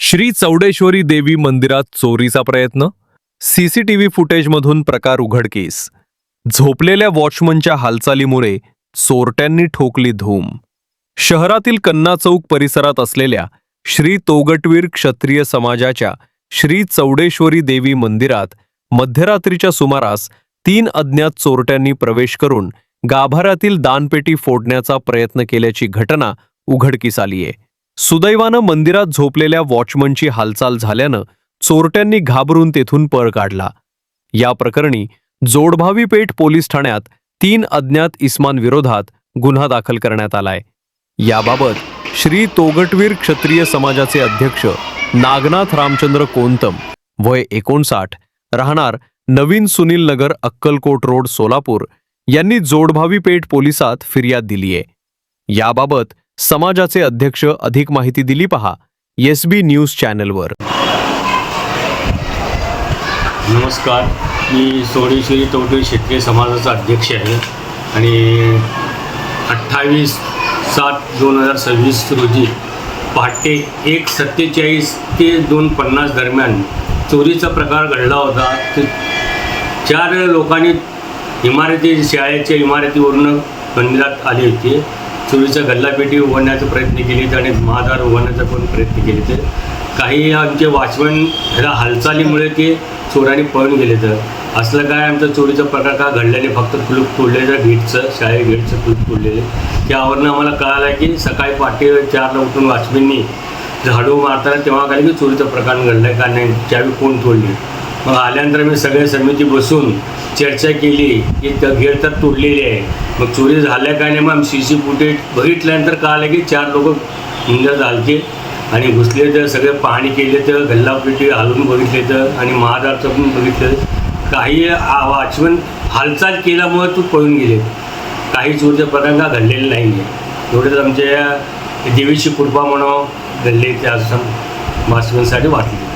श्री चौडेश्वरी देवी मंदिरात चोरीचा प्रयत्न, सीसीटीव्ही फुटेजमधून प्रकार उघडकीस. झोपलेल्या वॉचमनच्या हालचालीमुळे चोरट्यांनी ठोकली धूम. शहरातील कन्ना चौक परिसरात असलेल्या श्री तोगटवीर क्षत्रिय समाजाच्या श्री चौडेश्वरी देवी मंदिरात मध्यरात्रीच्या सुमारास 3 अज्ञात चोरट्यांनी प्रवेश करून गाभाऱ्यातील दानपेटी फोडण्याचा प्रयत्न केल्याची घटना उघडकीस आली आहे. सुदैवानं मंदिरात झोपलेल्या वॉचमनची हालचाल झाल्यानं चोरट्यांनी घाबरून तेथून पळ काढला. या प्रकरणी जोडभावी पेठ पोलीस ठाण्यात 3 अज्ञात इसमांविरोधात गुन्हा दाखल करण्यात आलाय. याबाबत श्री तोगटवीर क्षत्रिय समाजाचे अध्यक्ष नागनाथ रामचंद्र कोंतम वय 59 राहणार नवीन सुनील नगर अक्कलकोट रोड सोलापूर यांनी जोडभावी पेठ पोलिसात फिर्याद दिली आहे. याबाबत समाजाचे अध्यक्ष अधिक माहिती दिली पहा SB न्यूज चॅनलवर. नमस्कार, मी चौडेश्वरी तोगटवीर क्षेत्रीय समाजाचा अध्यक्ष आहे आणि 28/7/2026 रोजी पहाटे 1:47 ते 2:50 दरम्यान चोरीचा प्रकार घडला होता. 4 लोकांनी शाळेच्या इमारतीवरून मंदिरात आले होते. चोरीचा गल्लापेटी उघडण्याचा प्रयत्न केले आणि महाद्वार उघडण्याचा पण प्रयत्न केले. तर काही आमचे वॉचमन ह्याला हालचालीमुळे ते चोरांनी पळून गेले. तर असलं काय आमचा चोरीचा प्रकार का घडल्याने फक्त कुलूप तोडलेलं गेटचं, शाळे गेटचं कुलूप तोडलेलं. त्यावरनं आम्हाला कळालं की सकाळी पहाटे 4ला उठून वॉचमॅननी झाडू मारताना तेव्हा कळलं की चोरीचा प्रकार घडला का नाही, चावी कोण तोडली. मग आल्यानंतर मी सगळे समिती बसून चर्चा केली की त्या गेट तर तोडलेली आहे. मग चोरी झाल्या काय नाही. मग CC फुटेज बघितल्यानंतर कळालं की 4 लोक हिंद झालते आणि घुसले. तर सगळे पाहणी केले, तर गल्लापेटी हलवून बघितले तर आणि महाद्वारचं पण बघितलं. काही वॉचमन हालचाल केल्यामुळे तू पळून गेले. काही चोरीचा प्रकार का घडलेला नाही आहे. एवढंच आमच्या देवीची कृपा म्हणून घडले, त्या वॉचमनसाठी वाचले.